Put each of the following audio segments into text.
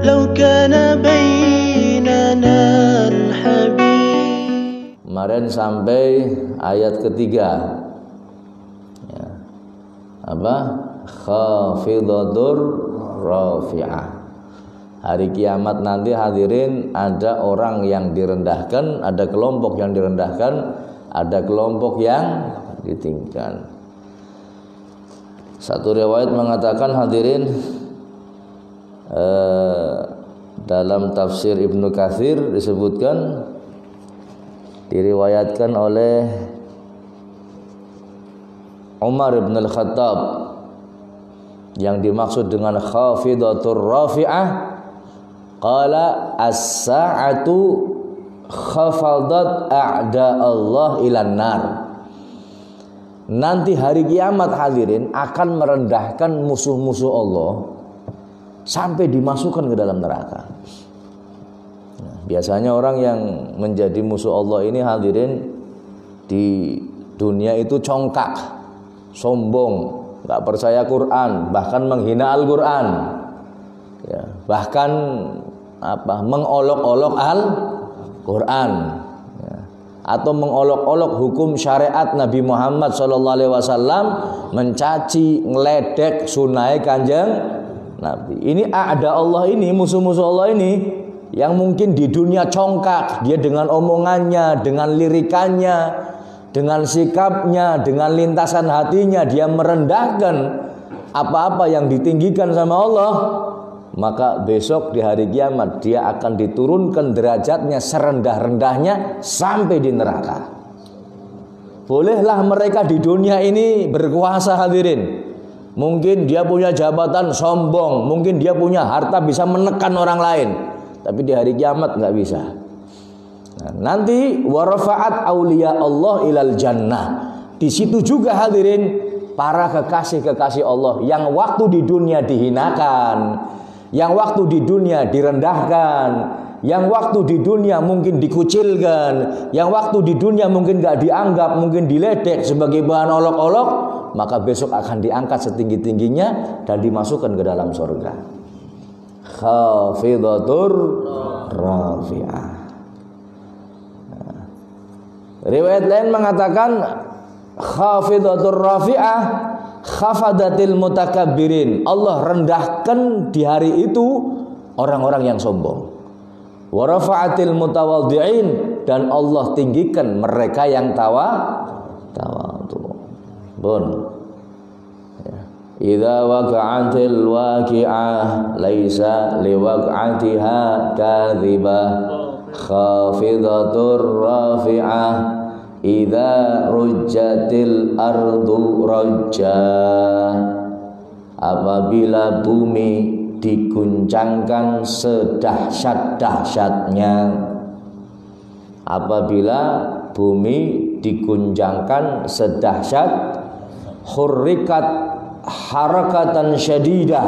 لو كان بيننا الحبيب. Kemarin sampai ayat ketiga ya. Apa? Khafidatur rafi'ah. Hari kiamat nanti hadirin ada orang yang direndahkan, ada kelompok yang direndahkan, ada kelompok yang ditinggikan. Satu riwayat mengatakan hadirin dalam tafsir Ibnu Katsir disebutkan, diriwayatkan oleh Umar bin Al-Khattab, yang dimaksud dengan khafidatur rafi'ah qala as-sa'atu khafadat a'da Allah ilan nar. Nanti hari kiamat hadirin akan merendahkan musuh-musuh Allah sampai dimasukkan ke dalam neraka. Nah, biasanya orang yang menjadi musuh Allah ini hadirin di dunia itu congkak, sombong, nggak percaya Quran, bahkan menghina Al-Quran ya, bahkan mengolok-olok Al-Quran ya, atau mengolok-olok hukum syariat Nabi Muhammad SAW, mencaci, ngeledek sunai kanjeng Nabi. Ini ada Allah ini, musuh-musuh Allah ini, yang mungkin di dunia congkak, dia dengan omongannya, dengan lirikannya, dengan sikapnya, dengan lintasan hatinya, dia merendahkan apa-apa yang ditinggikan sama Allah. Maka besok di hari kiamat dia akan diturunkan derajatnya serendah-rendahnya sampai di neraka. Bolehlah mereka di dunia ini berkuasa hadirin. Mungkin dia punya jabatan sombong, mungkin dia punya harta bisa menekan orang lain, tapi di hari kiamat nggak bisa. Nah, nanti warafa'at auliya Allah ilal jannah. Di situ juga hadirin para kekasih-kekasih Allah yang waktu di dunia dihinakan, yang waktu di dunia direndahkan, yang waktu di dunia mungkin dikucilkan, yang waktu di dunia mungkin gak dianggap, mungkin diledek sebagai bahan olok-olok, maka besok akan diangkat setinggi-tingginya dan dimasukkan ke dalam surga. Khafidatur rafi'ah. Nah, riwayat lain mengatakan khafidatur rafi'ah khafadatil mutakabbirin. Allah rendahkan di hari itu orang-orang yang sombong. Wa rafa'atil mutawadhi'in, dan Allah tinggikan mereka yang tawadhu. Bun. Ya. Idza waqa'atil waqi'ah laisa liwaq'atiha kadhibah khafidatur rafi'ah idza rujjatil ardu rajja. Apabila bumi diguncangkan sedahsyat-dahsyatnya, apabila bumi diguncangkan sedahsyat, hurrikat harakatan syadidah,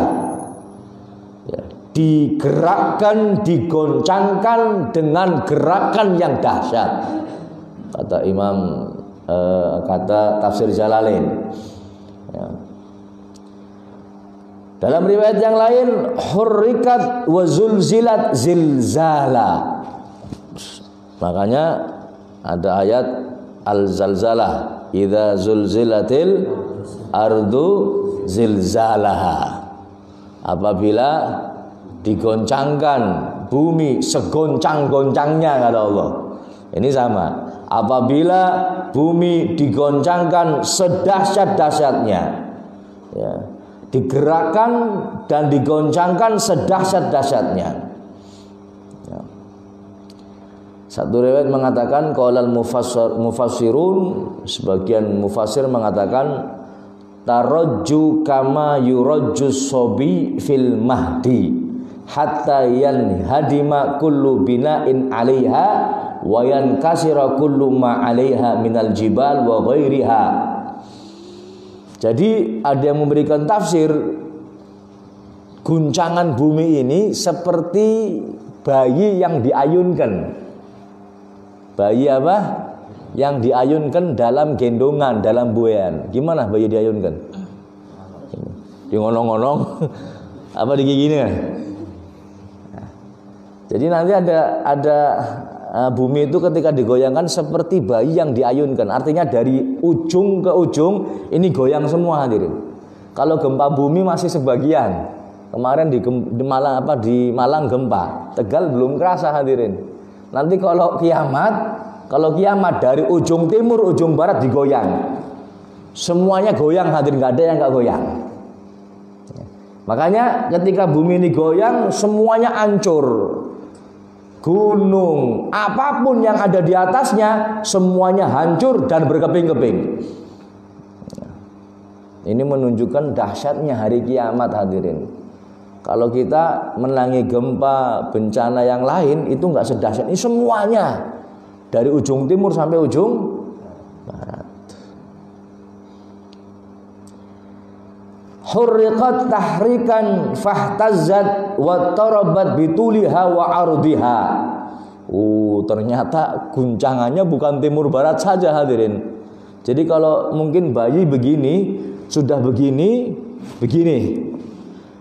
ya, digerakkan, digoncangkan dengan gerakan yang dahsyat. Kata Imam kata tafsir Jalalain ya. Dalam riwayat yang lain hurrikat wa zulzilat zilzala. Makanya ada ayat al-zalzalah, idza zulzilatil ardu zilzalaha. Apabila digoncangkan bumi segoncang-goncangnya, kata Allah. Ini sama. Apabila bumi digoncangkan sedahsyat-dahsyatnya, ya, digerakkan dan digoncangkan sedahsyat-dahsyatnya. Ya. Satu riwayat mengatakan qaulal mufassirun, sebagian mufassir mengatakan tarajju kama yurajju sobi fil mahdi hatta yanhadima kullu bina'in 'alaiha wa yankasira kullu ma 'alaiha minal jibal wa ghairiha. Jadi ada yang memberikan tafsir guncangan bumi ini seperti bayi yang diayunkan. Bayi apa? Yang diayunkan dalam gendongan, dalam buayan. Gimana bayi diayunkan? Di ngonong-ngonong apa digigini kan? Jadi nanti ada bumi itu ketika digoyangkan seperti bayi yang diayunkan. Artinya dari ujung ke ujung ini goyang semua hadirin. Kalau gempa bumi masih sebagian. Kemarin di Malang gempa, Tegal belum kerasa hadirin. Nanti kalau kiamat dari ujung timur ujung barat digoyang. Semuanya goyang hadirin, nggak ada yang nggak goyang. Makanya ketika bumi ini goyang semuanya hancur. Gunung, apapun yang ada di atasnya semuanya hancur dan berkeping-keping. Ini menunjukkan dahsyatnya hari kiamat hadirin. Kalau kita menangi gempa, bencana yang lain itu nggak sedahsyat ini semuanya dari ujung timur sampai ujung barat. Hurriqat tahrikan fahtazzat wa tarabat bituliha wa ardiha. Ternyata guncangannya bukan timur barat saja hadirin. Jadi kalau mungkin bayi begini, sudah begini.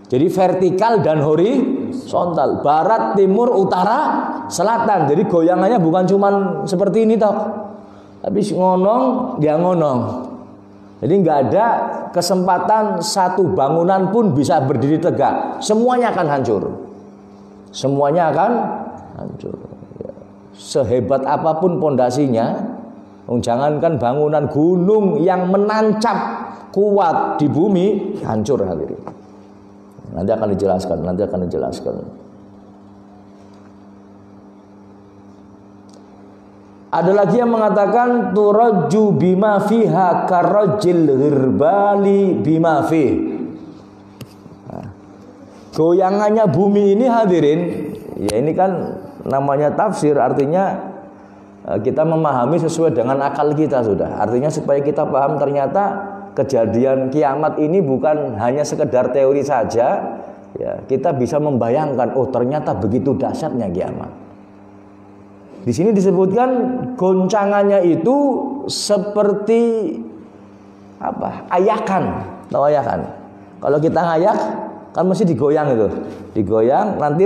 Jadi vertikal dan horizontal, barat, timur, utara, selatan. Jadi goyangannya bukan cuman seperti ini toh. Tapi ngonong, dia ngonong. Jadi nggak ada kesempatan satu bangunan pun bisa berdiri tegak. Semuanya akan hancur. Semuanya akan hancur. Sehebat apapun pondasinya, jangankan bangunan gunung yang menancap kuat di bumi, hancur hadirin. Nanti akan dijelaskan. Ada lagi yang mengatakan turajju bima fiha karajil ghirbali bima fi. Goyangannya bumi ini hadirin, ya ini kan namanya tafsir, artinya kita memahami sesuai dengan akal kita sudah. Artinya supaya kita paham ternyata kejadian kiamat ini bukan hanya sekedar teori saja, ya, kita bisa membayangkan ternyata begitu dahsyatnya kiamat. Di sini disebutkan goncangannya itu seperti apa? Ayakan. Tahu ayakan? Kalau kita ngayak kan mesti digoyang itu. Digoyang nanti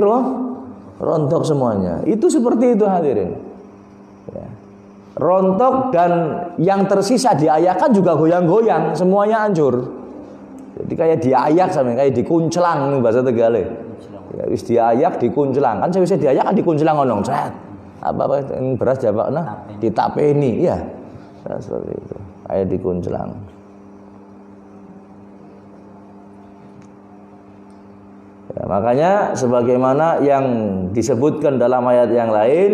rontok semuanya. Itu seperti itu hadirin. Ya. Rontok dan yang tersisa diayakan juga goyang-goyang, semuanya hancur. Jadi kayak diayak sama kayak dikuncelang bahasa Tegal. Ya wis diayak dikuncelang. Kan saya diayak kan dikuncelang ngomong, cet. Apa beras Jawa ditapeni, ya seperti itu, kayak dikuncelang. Ya, makanya sebagaimana yang disebutkan dalam ayat yang lain,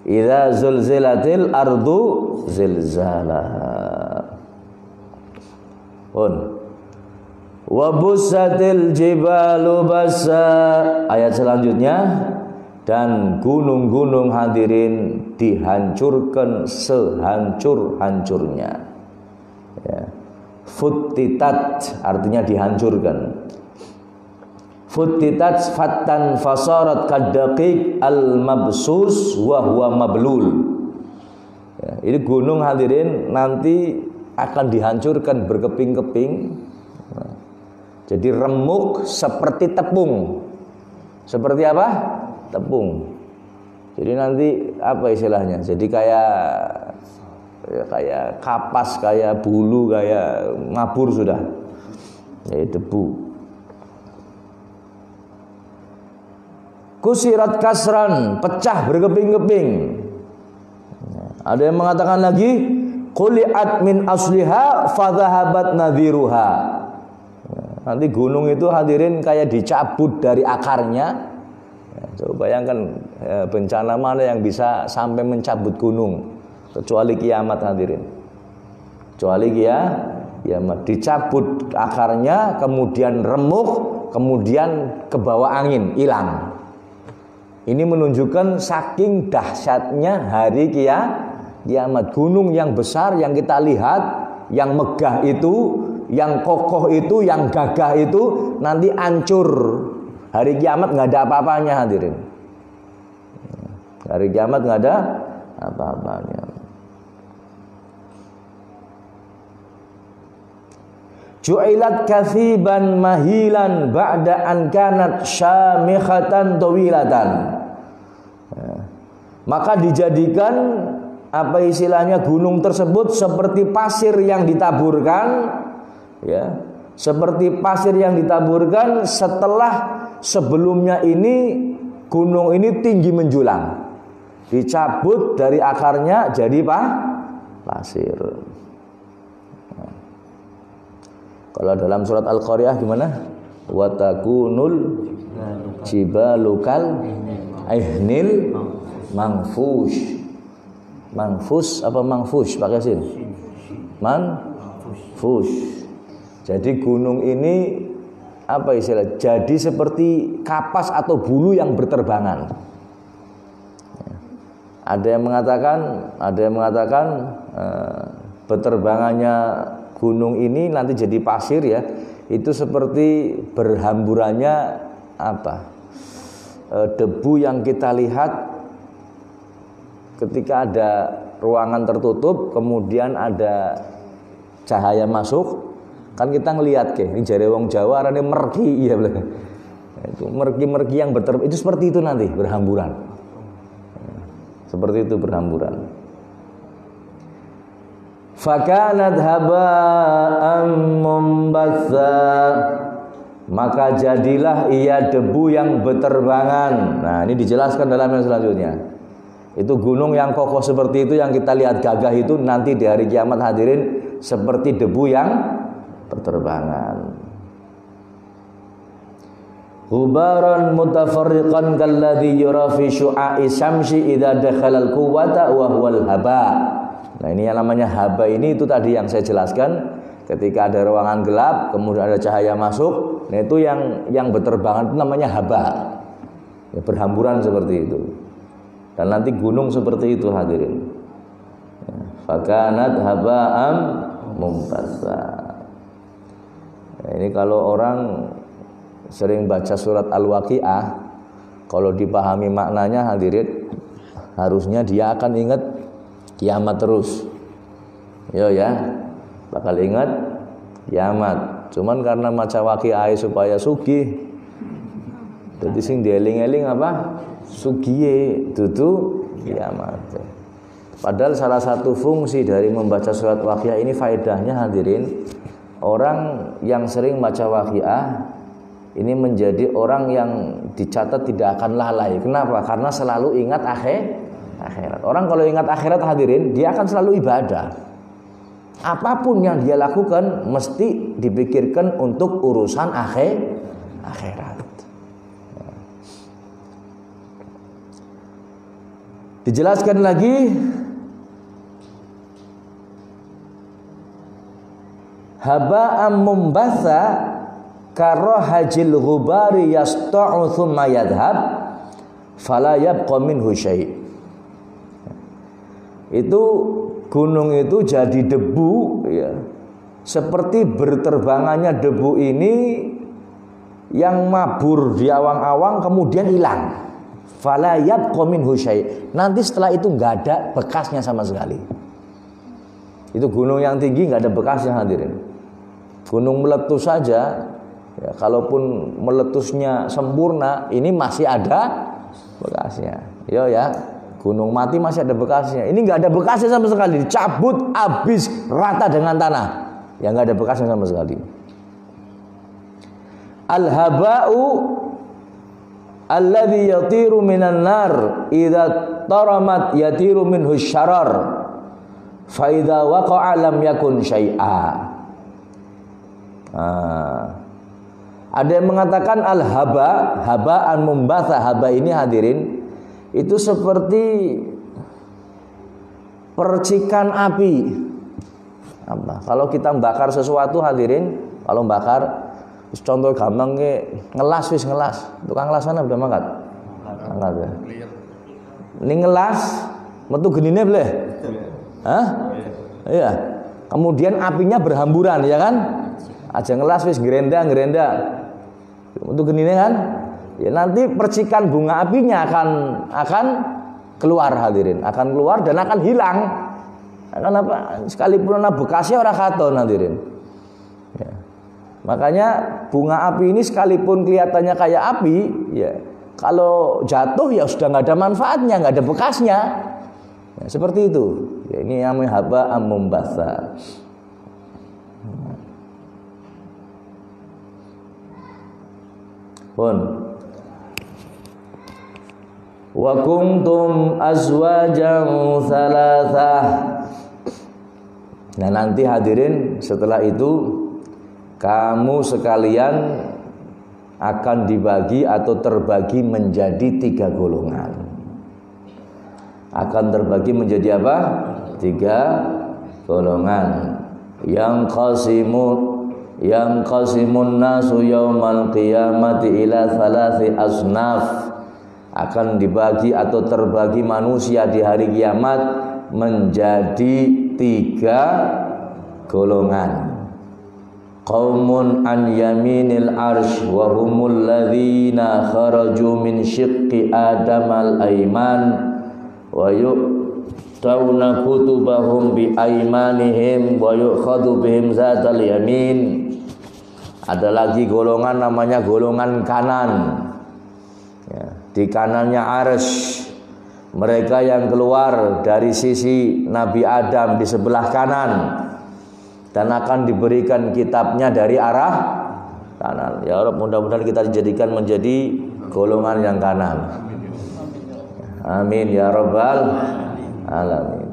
idza zulzilatil ardu zilzalaha wa bussatil jibalu bassa. Ayat selanjutnya, dan gunung-gunung hadirin dihancurkan sehancur-hancurnya. Ya. Futtitat artinya dihancurkan. Futtitat fattan fasarat kadaqiq al-mabsus wa huwa mablul. Ya, ini gunung hadirin nanti akan dihancurkan berkeping-keping. Nah, jadi remuk seperti tepung. Seperti apa? Tepung. Jadi nanti apa istilahnya? Jadi kayak kapas, kayak bulu, kayak ngabur sudah. Jadi debu. Kusirat kasran, pecah berkeping-keping. Ada yang mengatakan lagi quliat min asliha fadhahabat nadhiruha. Nanti gunung itu hadirin kayak dicabut dari akarnya. Coba bayangkan bencana mana yang bisa sampai mencabut gunung, kecuali kiamat hadirin. Kecuali kiamat dicabut akarnya, kemudian remuk, kemudian kebawa angin, hilang. Ini menunjukkan saking dahsyatnya hari kiamat. Gunung yang besar yang kita lihat, yang megah itu, yang kokoh itu, yang gagah itu nanti hancur. Hari kiamat nggak ada apa-apanya hadirin. Hari kiamat nggak ada apa-apanya. Ju'ilat kathiban mahilan ba'da an kanat syamikhatan tawilatan. Maka dijadikan apa istilahnya gunung tersebut seperti pasir yang ditaburkan, ya, seperti pasir yang ditaburkan setelah sebelumnya ini gunung ini tinggi menjulang, dicabut dari akarnya jadi pasir. Nah, kalau dalam surat Al-Qari'ah gimana? Wa takunul jibalukal aihnil mangfush. Mangfus apa mangfush pakai sin? Mangfush. Jadi gunung ini apa istilah? Jadi seperti kapas atau bulu yang berterbangan. Ada yang mengatakan berterbangannya gunung ini nanti jadi pasir ya. Itu seperti berhamburannya apa? Debu yang kita lihat ketika ada ruangan tertutup, kemudian ada cahaya masuk, kan kita ngelihat ke ini jare wong Jawa arane merki ya boleh. Itu merki-merki yang itu seperti itu nanti berhamburan. Seperti itu berhamburan. Fakanat haba'an mumbatsa, maka jadilah ia debu yang berterbangan. Nah, ini dijelaskan dalam yang selanjutnya. Itu gunung yang kokoh seperti itu yang kita lihat gagah itu nanti di hari kiamat hadirin seperti debu yang berterbangan. Hubaran mutafarriqan kalladhi yura fi syu'a'i syamsi idza dakhala al-quwwata wa huwa al-haba. Nah, ini yang namanya haba ini itu tadi yang saya jelaskan, ketika ada ruangan gelap kemudian ada cahaya masuk, nah itu yang berterbangan itu namanya haba. Ya, berhamburan seperti itu. Dan nanti gunung seperti itu hadirin. Ya, fakanat haba'am mumbatsa. Nah, ini kalau orang sering baca surat Al-Waqi'ah, kalau dipahami maknanya hadirin, harusnya dia akan ingat kiamat terus. Yo ya, bakal ingat kiamat. Cuman karena maca Waqi'ah supaya sugih, jadi sing dieling-eling apa? Sugiye dudu kiamat. Padahal salah satu fungsi dari membaca surat Waqi'ah ini faedahnya hadirin, orang yang sering baca Waqi'ah ini menjadi orang yang dicatat tidak akan lalai. Kenapa? Karena selalu ingat akhirat. Orang kalau ingat akhirat hadirin, dia akan selalu ibadah. Apapun yang dia lakukan mesti dipikirkan untuk urusan akhirat. Dijelaskan lagi, haba'am mumbatsa karahajil ghubari yasta'u thumma yadhhab fala yabqa minhu syai'. Itu gunung itu jadi debu ya. Seperti berterbangannya debu ini yang mabur di awang-awang kemudian hilang. Fala yabqa minhu syai'. Nanti setelah itu enggak ada bekasnya sama sekali. Itu gunung yang tinggi enggak ada bekasnya hadirin. Gunung meletus saja ya, kalaupun meletusnya sempurna, ini masih ada bekasnya. Yo ya, gunung mati masih ada bekasnya. Ini enggak ada bekasnya sama sekali, dicabut habis rata dengan tanah. Ya enggak ada bekasnya sama sekali. Al-haba'u alladhi yatiru minan nar idza taramat yatiru minhu syarar fa idza waqa'a lam yakun syai'a. Ada yang mengatakan al-haba, haba'an mumbatsa. Haba ini hadirin itu seperti percikan api. Apa? Kalau kita bakar sesuatu hadirin, kalau bakar contoh gampang ngelas wis ngelas. Tukang ngelas mana udah mangkat? Mangkat ya. Ini ngelas metu genine boleh? Hah? Iya. Kemudian apinya berhamburan ya kan? Aja ngelas wis gerenda. Metu genine kan? Ya nanti percikan bunga apinya akan keluar hadirin, akan keluar dan akan hilang. Akan apa? Sekalipun ana bekasnya ora katon hadirin. Ya. Makanya bunga api ini sekalipun kelihatannya kayak api, ya Kalau jatuh ya sudah nggak ada manfaatnya, nggak ada bekasnya. Ya, seperti itu. Ya, ini namanya haba amumbatha. Pun. Wa kuntum azwajan thalathah. Nah nanti hadirin setelah itu kamu sekalian akan dibagi atau terbagi menjadi 3 golongan. Akan terbagi menjadi apa? 3 golongan. Yang qasimun nasu yaumal qiyamati ila 3 asnaf. Akan dibagi atau terbagi manusia di hari kiamat menjadi 3 golongan. Qaumun an yaminil arsh wa humul ladzina kharaju min syiqqi adamal aiman wa yu'tawna kutubahum bi aimanihim wa yu'khadhu bihim zatal yamin. Ada lagi golongan namanya golongan kanan. Ya, di kanannya arsy. Mereka yang keluar dari sisi Nabi Adam di sebelah kanan dan akan diberikan kitabnya dari arah kanan. Ya Allah, mudah-mudahan kita dijadikan menjadi golongan yang kanan. Amin ya rabbal alamin.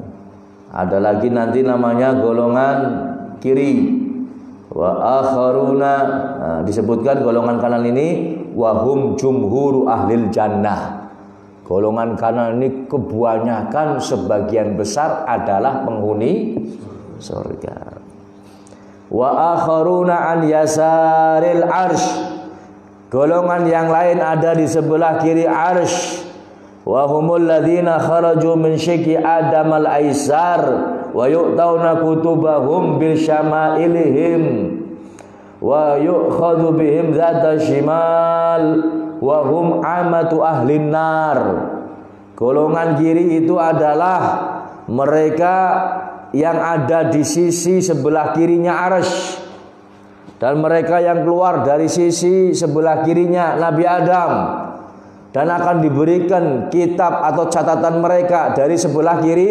Ada lagi nanti namanya golongan kiri. Wa akharuna, disebutkan golongan kanan ini wahum jumhuru ahlil jannah. Golongan kanan ini kebanyakan sebagian besar adalah penghuni surga. Wa akharuna an yasaril arsh. Golongan yang lain ada di sebelah kiri arsh. Wa humul ladzina kharaju min syiqqi adamal aisar wa yu'tawna kutubahum bil syama'ilihim wa yu'khadhu bihim dzata shimal wa hum amatu ahlin nar. Golongan kiri itu adalah mereka yang ada di sisi sebelah kirinya arsy, dan mereka yang keluar dari sisi sebelah kirinya Nabi Adam, dan akan diberikan kitab atau catatan mereka dari sebelah kiri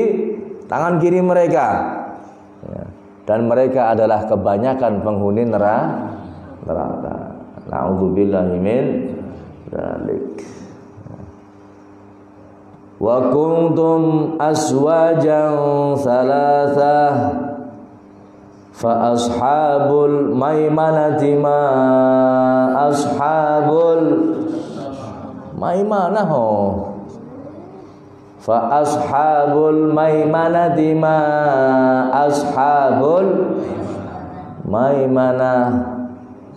tangan kiri mereka. Dan mereka adalah kebanyakan penghuni neraka. Na'udzubillahi min dzalik. Wa kuntum aswajan thalathah fa ashabul maimanati ma ashabul maimanah fa ashabul maimanati ma ashabul maimanah.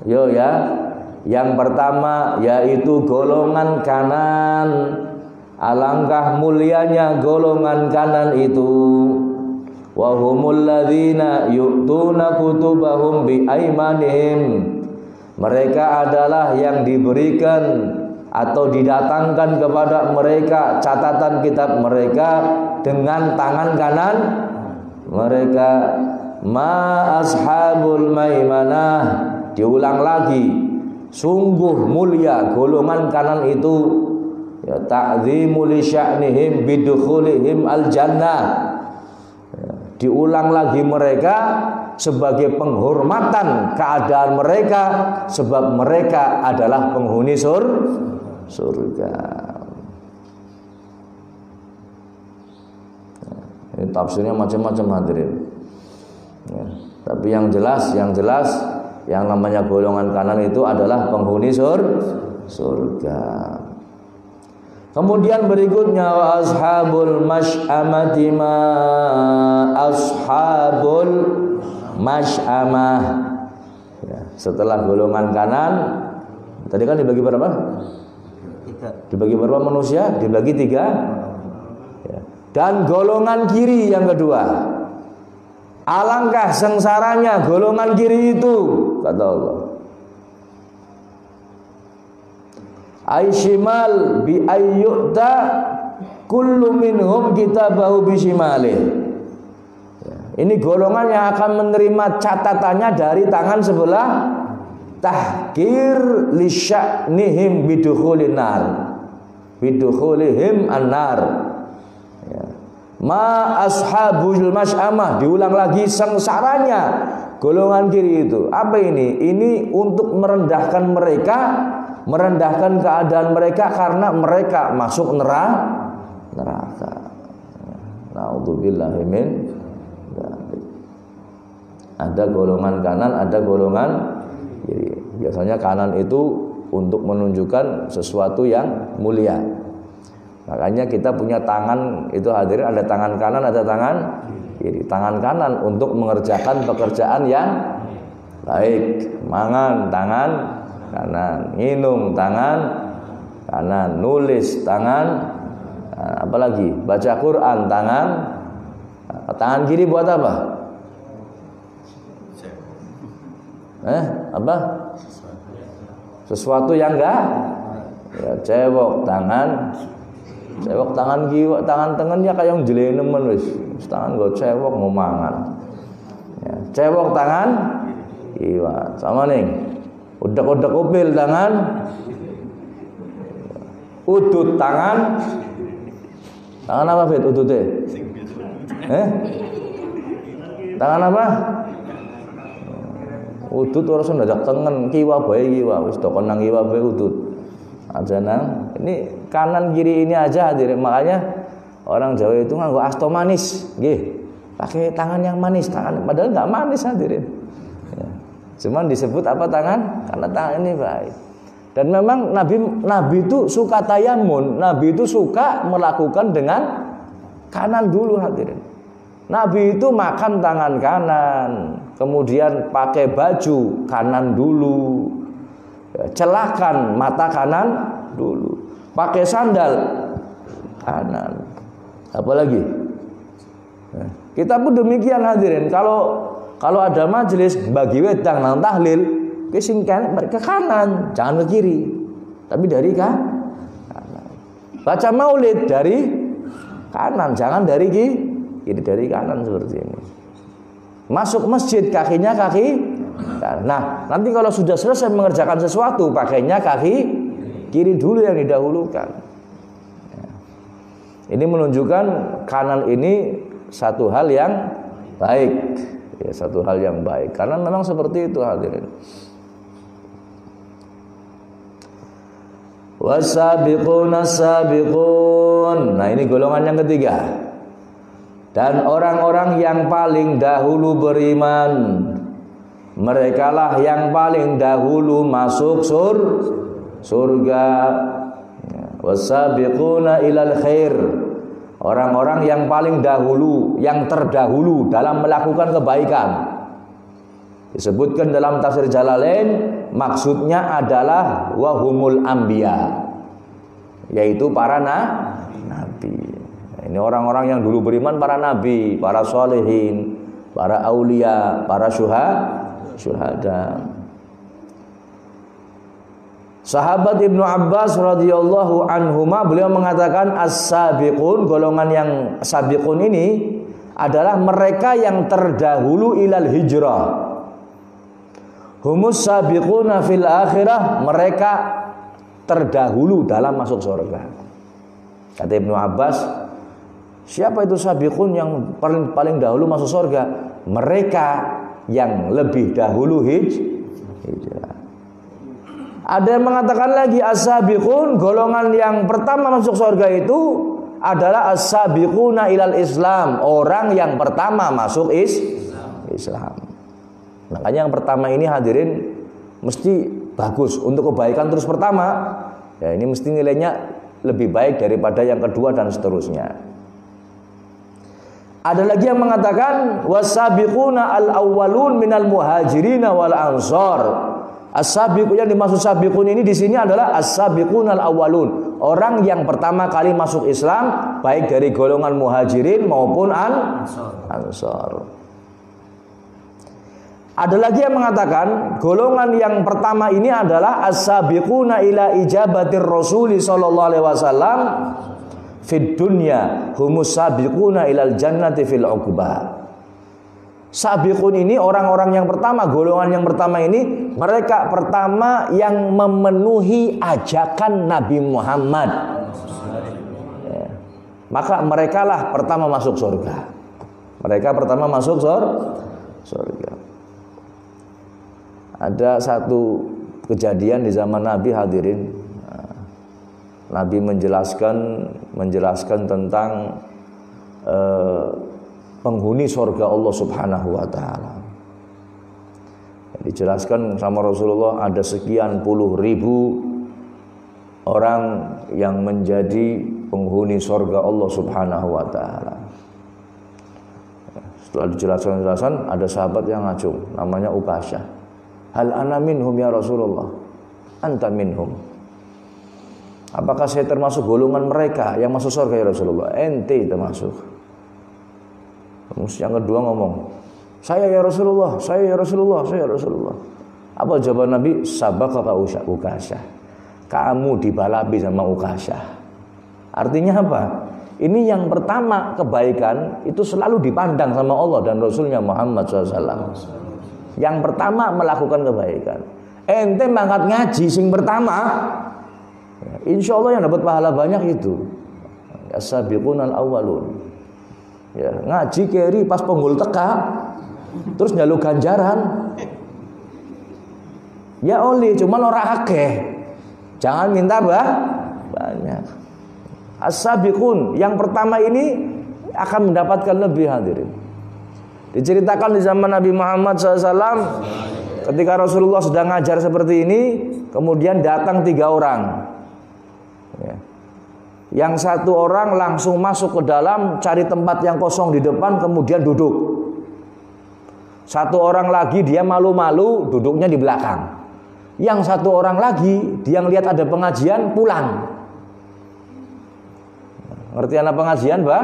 Yo ya. Yang pertama yaitu golongan kanan. Alangkah mulianya golongan kanan itu. Wa humul ladzina yu'tuna kutubahum bi aimanihim. Mereka adalah yang diberikan atau didatangkan kepada mereka catatan kitab mereka dengan tangan kanan mereka. Ma ashabul maimanah. Diulang lagi, sungguh mulia golongan kanan itu. Ya, ta'zimu li sya'nihim bidukhulihim al-jannah. Ya, diulang lagi mereka sebagai penghormatan keadaan mereka sebab mereka adalah penghuni surga. Ya, ini tafsirnya macam-macam hadirin. Ya, tapi yang jelas yang namanya golongan kanan itu adalah penghuni surga. Kemudian berikutnya wa ashabul masy'amati ma ashabul masy'amah. Ya, setelah golongan kanan tadi kan dibagi berapa? 3. Dibagi berapa manusia? Dibagi 3. Ya. Dan golongan kiri yang kedua. Alangkah sengsaranya golongan kiri itu, kata Allah. Aishimal bi ayyuta kullu minhum kitabahu bishimali. Ini golongan yang akan menerima catatannya dari tangan sebelah. Tahkir li sya'nihim bidukhulin nar. bidukhulihim annar. Ya. Ma ashabul masyamah, diulang lagi sengsaranya golongan kiri itu. Apa ini? Ini untuk merendahkan mereka, merendahkan keadaan mereka karena mereka masuk neraka. Naudzubillahi min dzalik. Ada golongan kanan, ada golongan kiri. Biasanya kanan itu untuk menunjukkan sesuatu yang mulia. Makanya kita punya tangan itu hadirin, ada tangan kanan, ada tangan kiri. Tangan kanan untuk mengerjakan pekerjaan yang baik, mangan tangan kanan, minum tangan kanan, nulis tangan, apalagi baca Quran tangan kiri buat apa? Apa? Sesuatu yang enggak ya, cewek tangan kiwa, tangan tengennya kayak yang jelenemen wis. Tangan go cewek mau mangan. Ya, cewek tangan kiwa. Sama nih. Udak-udak upil tangan. Udut tangan. Tangan apa Fit udute? Tangan apa? Udut ora usah ndadak tengen, kiwa bae kiwa, wis dokon nang kiwa bae udut. Aja nang ini kanan kiri ini aja hadirin. Makanya orang Jawa itu nganggo asto manis, nggih. Pakai tangan yang manis, tangan padahal enggak manis hadirin. Ya. Cuman disebut apa tangan? Karena tangan ini baik. Dan memang Nabi itu suka tayamun, Nabi itu suka melakukan dengan kanan dulu hadirin. Nabi itu makan tangan kanan, kemudian pakai baju kanan dulu, celahkan mata kanan dulu, pakai sandal kanan, apalagi kita pun demikian hadirin. Kalau ada majelis bagi wedang nang tahlil, kesingkan ke kanan, jangan ke kiri, tapi dari kanan. Baca maulid dari kanan, jangan dari kiri, dari kanan seperti ini. Masuk masjid kakinya kaki. Nah, nanti kalau sudah selesai mengerjakan sesuatu, pakainya kaki kiri dulu yang didahulukan. Ini menunjukkan kanan ini satu hal yang baik, ya, satu hal yang baik. Karena memang seperti itu hadirin. Wasabiquna sabiqun. Nah, ini golongan yang ketiga. Dan orang-orang yang paling dahulu beriman, merekalah yang paling dahulu masuk surga. Wasabiquna ilal khair. Orang-orang yang paling dahulu, yang terdahulu dalam melakukan kebaikan. Disebutkan dalam tafsir Jalalain, maksudnya adalah wahumul anbiya, yaitu para nabi. Ini orang-orang yang dulu beriman, para nabi, para solehin, para aulia, para syuhada. Sahabat Ibnu Abbas radhiyallahu anhuma, beliau mengatakan as-sabiqun, golongan yang sabiqun ini adalah mereka yang terdahulu ilal hijrah. Humus sabiquna fil akhirah, mereka terdahulu dalam masuk surga. Kata Ibnu Abbas, siapa itu sabiqun yang paling dahulu masuk surga? Mereka yang lebih dahulu hijrah. Ada yang mengatakan lagi as-sabiqun, golongan yang pertama masuk surga itu adalah as-sabiquna ilal Islam, orang yang pertama masuk Islam. Makanya yang pertama ini hadirin mesti bagus untuk kebaikan terus pertama. Ya, ini mesti nilainya lebih baik daripada yang kedua dan seterusnya. Ada lagi yang mengatakan wasabiquna al-awwalun minal muhajirin wal ansor. As-sabiqun, yang dimaksud sabiqun ini di sini adalah as-sabiqun al-awwalun, orang yang pertama kali masuk Islam, baik dari golongan muhajirin maupun ansor. Ada lagi yang mengatakan golongan yang pertama ini adalah as-sabiquna ila ijabatir Rasul sallallahu alaihi wasallam fid dunya humus sabiquna ilal jannati fil uqbah. Sabiqun ini orang-orang yang pertama, golongan yang pertama ini mereka pertama yang memenuhi ajakan Nabi Muhammad maka merekalah pertama masuk surga. Mereka pertama masuk surga. Ada satu kejadian di zaman Nabi, hadirin. Nabi menjelaskan tentang penghuni surga Allah Subhanahu wa taala. Dijelaskan sama Rasulullah ada sekian puluh ribu orang yang menjadi penghuni surga Allah Subhanahu wa taala. Setelah dijelaskan ada sahabat yang ngacung, namanya Ukasyah. Hal ana minhum ya Rasulullah? Anta minhum. Apakah saya termasuk golongan mereka yang masuk surga ya Rasulullah? Ente termasuk. Terus yang kedua ngomong, saya ya Rasulullah, saya ya Rasulullah, saya ya Rasulullah. Apa jawaban Nabi? Sabaqaka Ukasyah. Kamu dibalapi sama Ukasyah. Artinya apa? Ini yang pertama, kebaikan itu selalu dipandang sama Allah dan Rasulnya Muhammad SAW. Yang pertama melakukan kebaikan. Ente mangkat ngaji sing pertama, insya Allah yang dapat pahala banyak itu as-sabiqunal awwalun. Ya, ngaji keri pas penggul teka, terus njaluk ganjaran. Ya oli, cuman ora akeh. Jangan minta banyak. As-sabiqun yang pertama ini akan mendapatkan lebih, hadirin. Diceritakan di zaman Nabi Muhammad SAW, ketika Rasulullah sedang ngajar seperti ini, kemudian datang 3 orang. Ya. Yang satu orang langsung masuk ke dalam, cari tempat yang kosong di depan, kemudian duduk. Satu orang lagi dia malu-malu, duduknya di belakang. Yang satu orang lagi dia ngelihat ada pengajian, pulang. Ngerti anak pengajian, Mbak?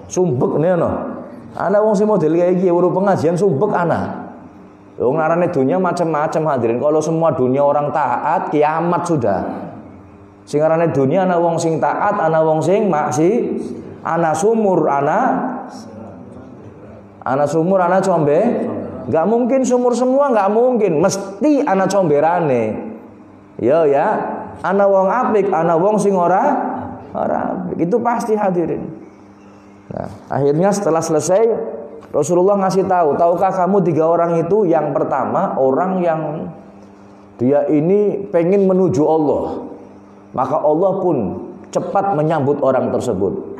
Sumbek nih no. Ana wong si model kayak gini, urut pengajian sumbek ana. Wong narane dunia macam-macam, hadirin. Kalau semua dunia orang taat, kiamat sudah. Sing arane dunia ana wong sing taat, ana wong sing maksi, ana sumur, ana sumur, ana combe. Enggak mungkin sumur semua, enggak mungkin. Mesti ana comberane. Ya, ana wong apik, ana wong sing ora apik. Itu pasti, hadirin. Nah, akhirnya setelah selesai Rasulullah ngasih tahu, tahukah kamu 3 orang itu? Yang pertama, orang yang dia ini pengen menuju Allah, maka Allah pun cepat menyambut orang tersebut.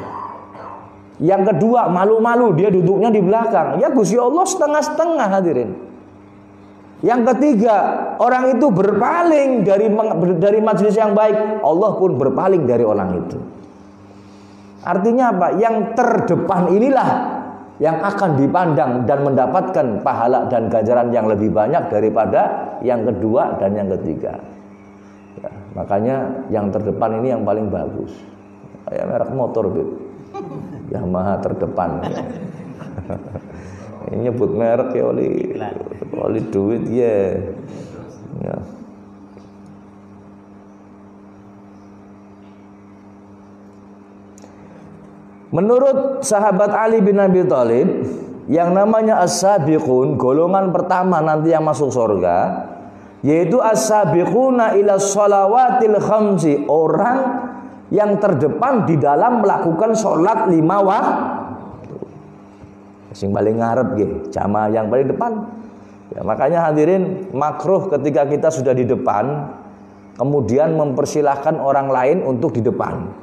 Yang kedua, malu-malu, dia duduknya di belakang. Ya Gusti Allah setengah-setengah, hadirin. Yang ketiga, orang itu berpaling dari majelis yang baik, Allah pun berpaling dari orang itu. Artinya apa? Yang terdepan inilah yang akan dipandang dan mendapatkan pahala dan ganjaran yang lebih banyak daripada yang kedua dan yang ketiga. Ya, makanya yang terdepan ini yang paling bagus. Kayak merek motor, Bib. Yamaha terdepan. Ini nyebut merek ya oli duit ya. Ya. Menurut sahabat Ali bin Abi Thalib, yang namanya as-sabiqun, golongan pertama nanti yang masuk surga, yaitu as-sabiquna ila shalawatil khamsi, orang yang terdepan di dalam melakukan sholat 5 waktu. Sing paling ngarep nggih, jamaah yang paling depan. Ya, makanya hadirin, makruh ketika kita sudah di depan kemudian mempersilahkan orang lain untuk di depan.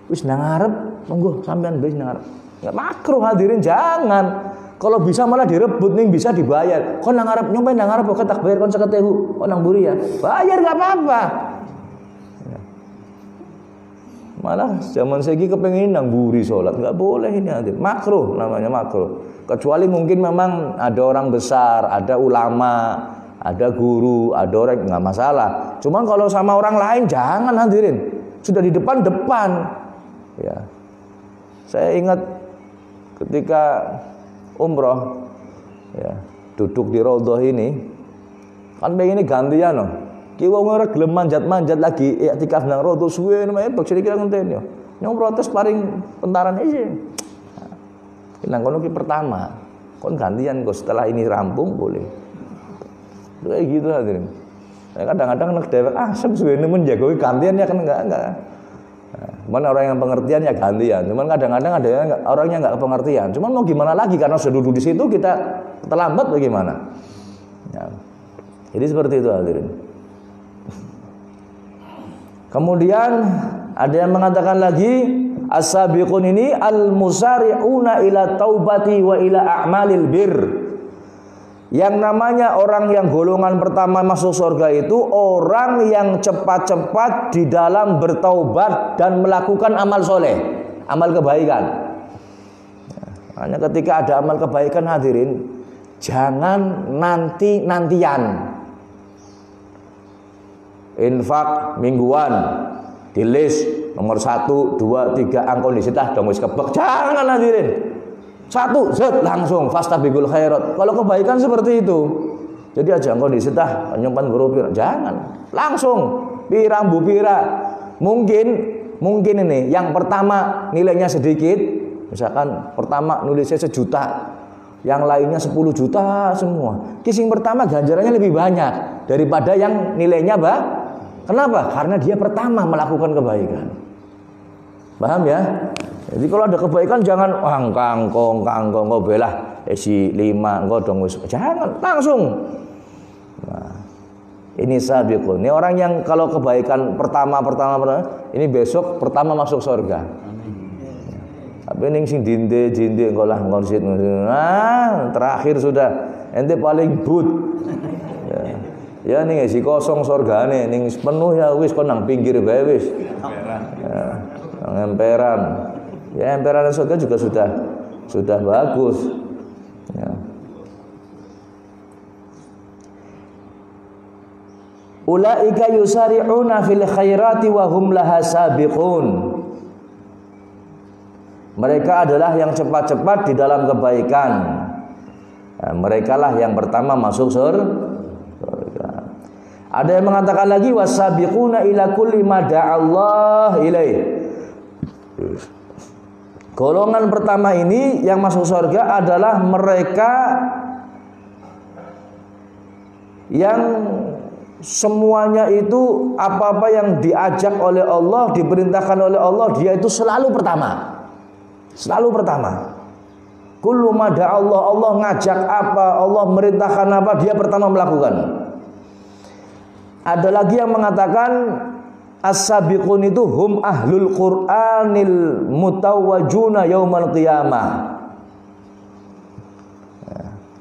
Wis nang ngarep, monggo sampean wis nang ngarep. Enggak makruh, hadirin, jangan. Kalau bisa malah direbut nih, bisa dibayar. Kon nang ngarep nyompen nang ngarep kok tak bayar kon 50.000. Kon nang mburi ya. Bayar enggak apa-apa. Ya. Malah zaman saiki kepengin nang mburi salat, enggak boleh ini, hadirin. Makruh, namanya makruh. Kecuali mungkin memang ada orang besar, ada ulama, ada guru, ada orang, enggak masalah. Cuman kalau sama orang lain jangan, hadirin. Sudah di depan. Ya, saya ingat ketika umroh, ya, duduk di Raudhah ini, kan pengen ini gantian loh. Ki wong ora gelem manjat-manjat lagi, iktikaf nang Raudhah suwe namanya bak kira-kira ngenten yo. Nyong protes paring pentaran iki. Nang kono ki pertama, kon gantian kok setelah ini rampung boleh. Kayak gitu, hadirin. Kadang-kadang nek dhewek asem suwe nemen jago gantian ya kan enggak. Nah, Cuman orang yang pengertian ya gantian. Cuman kadang-kadang ada yang orangnya nggak pengertian. Cuman mau gimana lagi karena sudah duduk di situ kita terlambat bagaimana? Ya. Jadi seperti itu hadirin. Kemudian ada yang mengatakan lagi as-sabiqun ini al-musari'una ila taubati wa ila a'malil bir. Yang namanya orang yang golongan pertama masuk surga itu orang yang cepat-cepat di dalam bertaubat dan melakukan amal soleh, amal kebaikan. Hanya ketika ada amal kebaikan hadirin, jangan nanti-nantian. Infak mingguan di list nomor 1, 2, 3 angkon disitah dong wis kebek. Jangan hadirin. 1 zat langsung fastabiqul khairat. Kalau kebaikan seperti itu. Jadi aja angkon disitah nyimpan guru jangan. Langsung pirang bu pira. Mungkin ini yang pertama nilainya sedikit, misalkan pertama nulisnya 1 juta. Yang lainnya 10 juta semua. Kising pertama ganjarannya lebih banyak daripada yang nilainya kenapa? Karena dia pertama melakukan kebaikan. Paham ya? Jadi kalau ada kebaikan jangan kangkong kok belah si 5 engko dong wis. Jangan, langsung. Nah, ini sabiqun. Ini orang yang kalau kebaikan pertama ini besok pertama masuk surga. Tapi ning sing dinde engko lah ngursit. Nah, terakhir sudah ente paling but. Ya ning isi kosong surgane, ning penuh ya wis kon nang pinggir bae wis. Ya, nang emperan. Ya emperan surga juga sudah bagus. Ya. Ulaika yusari'una fil khairati wa hum laha sabiqun. Mereka adalah yang cepat-cepat di dalam kebaikan. Nah, mereka lah yang pertama masuk surga. Ada yang mengatakan lagi wasabiquna ila kulli ma da'allah ilaih. Golongan pertama ini yang masuk surga adalah mereka yang semuanya itu apa-apa yang diajak oleh Allah, diperintahkan oleh Allah, dia itu selalu pertama. Selalu pertama. Kullu ma da'allah, Allah ngajak apa, Allah merintahkan apa, dia pertama melakukan. Ada lagi yang mengatakan as-sabiqun itu hum ahlul Qur'anil mutawajjuna yaumal qiyamah.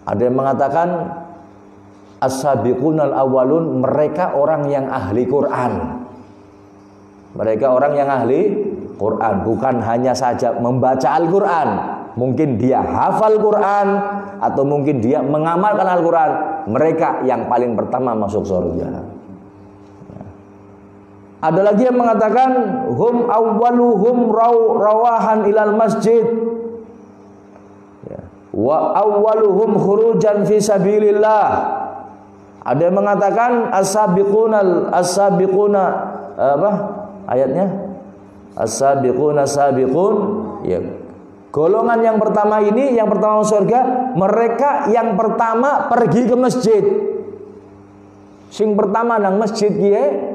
Ada yang mengatakan as-sabiqunal awwalun, mereka orang yang ahli Quran. Mereka orang yang ahli Quran, bukan hanya saja membaca Al-Quran. Mungkin dia hafal Quran atau mungkin dia mengamalkan Al-Quran. Mereka yang paling pertama masuk surga. Ada lagi yang mengatakan hum awwaluhum rawahan ilal masjid wa awwaluhum khurujan fi sabilillah. Ada yang mengatakan as-sabiquna apa ayatnya? As-sabiquna sabiqun, ya. Golongan yang pertama ini, yang pertama masuk surga, mereka yang pertama pergi ke masjid. Sing pertama nang masjid kiye,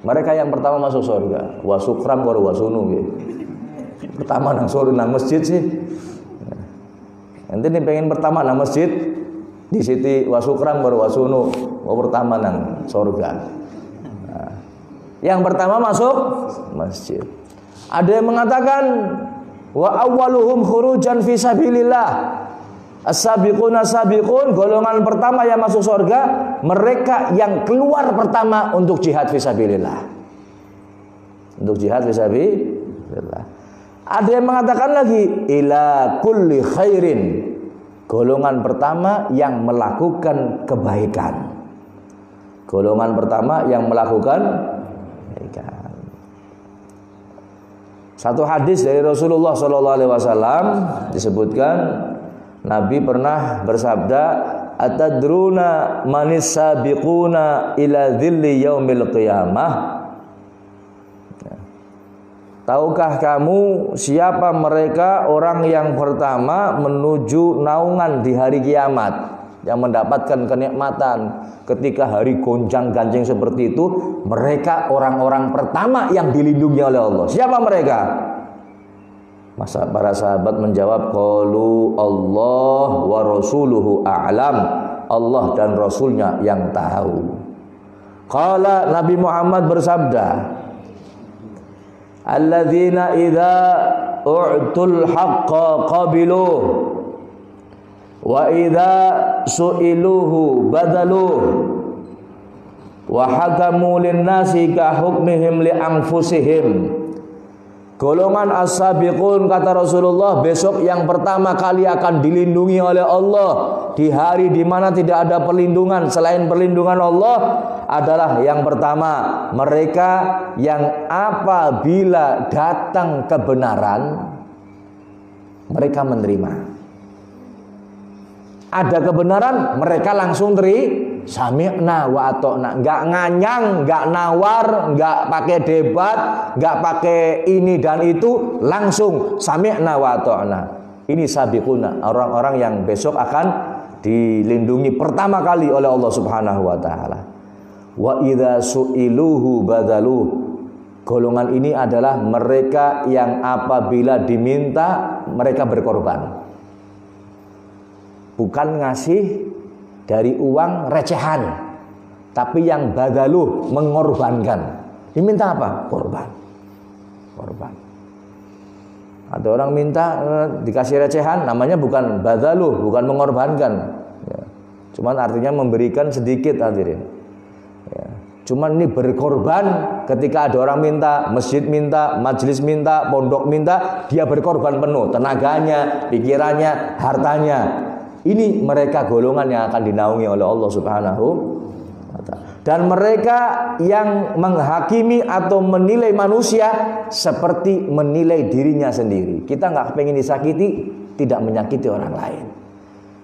mereka yang pertama masuk surga. Wa sukram karo wa sunu nggih. Pertama nang surga nang masjid sih. Nanti nih pengen pertama nang masjid di siti wa sukram karo wa sunu. Pertama nang surga. Nah, yang pertama masuk masjid. Ada yang mengatakan wa awwaluhum khurujan fi sabilillah. As-sabiquna sabiqun, golongan pertama yang masuk surga, mereka yang keluar pertama untuk jihad fisabilillah. Untuk jihad fisabilillah. Ada yang mengatakan lagi ila kulli khairin, golongan pertama yang melakukan kebaikan. Golongan pertama yang melakukan kebaikan. Satu hadis dari Rasulullah SAW disebutkan, Nabi pernah bersabda, atadruna manis sabiquna ila dhilli yaumil qiyamah. Tahukah kamu siapa mereka orang yang pertama menuju naungan di hari kiamat? yang mendapatkan kenikmatan ketika hari gonjang-ganjing seperti itu, mereka orang-orang pertama yang dilindungi oleh Allah. Siapa mereka? Masa para sahabat menjawab, qalu Allah wa rasuluhu a'lam. Allah dan Rasulnya yang tahu. Qala Nabi Muhammad bersabda, alladzina idza u'tul haqqa qabiluh wa idza su'iluhu badaluh wa hakamu lin-nasi ka hukmihim li anfusihim. Golongan as-sabiqun, kata Rasulullah, besok yang pertama kali akan dilindungi oleh Allah di hari di mana tidak ada perlindungan selain perlindungan Allah adalah yang pertama, mereka yang apabila datang kebenaran mereka menerima. Ada kebenaran mereka langsung sami'na wa ata'na, enggak nganyang, enggak nawar, enggak pakai debat, enggak pakai ini dan itu, langsung sami'na wa ata'na. Ini sabiquna, orang-orang yang besok akan dilindungi pertama kali oleh Allah Subhanahu wa taala. Wa idza su'iluhu badaluh. Golongan ini adalah mereka yang apabila diminta mereka berkorban. Bukan ngasih dari uang recehan, tapi yang badaluh, mengorbankan. Diminta apa? Korban. Korban. Ada orang minta dikasih recehan, namanya bukan badaluh, bukan mengorbankan. Ya. Cuman artinya memberikan sedikit, hadirin. Ya. Cuman ini berkorban. Ketika ada orang minta, masjid minta, majelis minta, pondok minta, dia berkorban penuh, tenaganya, pikirannya, hartanya. Ini mereka golongan yang akan dinaungi oleh Allah Subhanahu wa ta'ala. Dan mereka yang menghakimi atau menilai manusia seperti menilai dirinya sendiri. Kita nggak pengen disakiti, tidak menyakiti orang lain.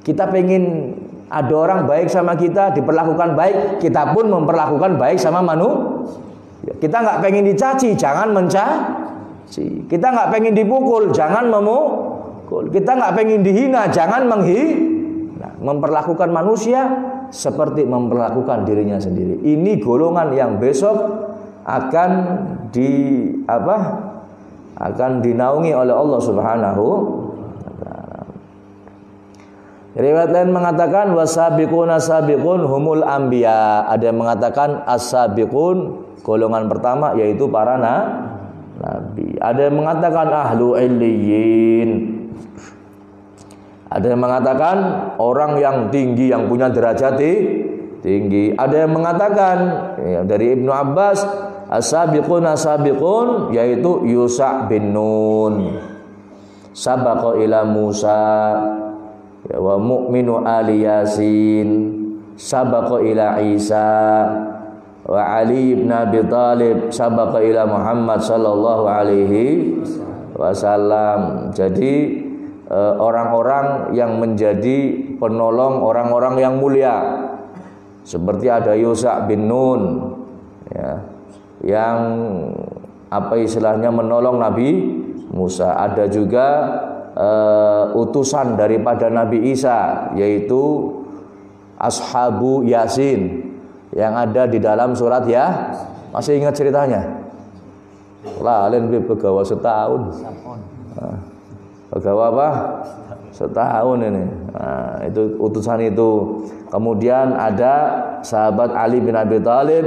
Kita pengen ada orang baik sama kita, diperlakukan baik, kita pun memperlakukan baik sama manusia. Kita nggak pengen dicaci, jangan mencaci. Kita nggak pengen dipukul, jangan memukul. Kita nggak pengen dihina, jangan menghina. Memperlakukan manusia seperti memperlakukan dirinya sendiri. Ini golongan yang besok akan dinaungi oleh Allah Subhanahu wa ta'ala. Riwayat lain mengatakan wasabiquna sabiqun humul anbiya. Ada yang mengatakan as-sabiqun, golongan pertama yaitu para nabi. Ada yang mengatakan ahlu illiyin. Ada yang mengatakan orang yang tinggi, yang punya derajat tinggi. Ada yang mengatakan dari Ibnu Abbas as-sabiqun as-sabiqun yaitu Yusa bin Nun, sabaqa ila Musa, wa mu'minu ali Yasin, sabaqa ila Isa, wa Ali ibn Abi Thalib, sabaqa ila Muhammad sallallahu alaihi wasallam. Jadi orang-orang yang menjadi penolong orang-orang yang mulia, seperti ada Yusa bin Nun, ya, yang istilahnya menolong Nabi Musa. Ada juga utusan daripada Nabi Isa, yaitu Ashabu Yasin, yang ada di dalam surat ya. Masih ingat ceritanya? Lalen begawa setahun. Pegawai apa? Setahun ini. Nah, itu utusan itu. Kemudian ada sahabat Ali bin Abi Thalib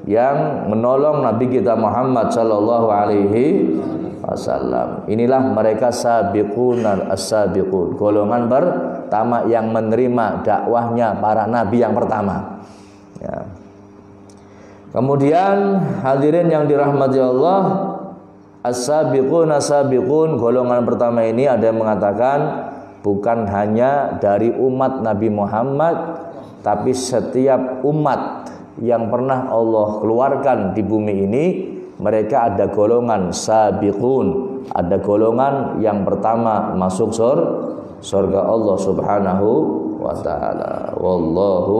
yang menolong Nabi kita Muhammad sallallahu alaihi wasallam. Inilah mereka sabiqun as-sabiqun, golongan pertama yang menerima dakwahnya para nabi yang pertama. Ya. Kemudian hadirin yang dirahmati Allah, as-sabiqun as-sabiqun, golongan pertama ini ada yang mengatakan bukan hanya dari umat Nabi Muhammad, tapi setiap umat yang pernah Allah keluarkan di bumi ini, mereka ada golongan sabiqun, ada golongan yang pertama masuk surga Allah Subhanahu wa ta'ala. Wallahu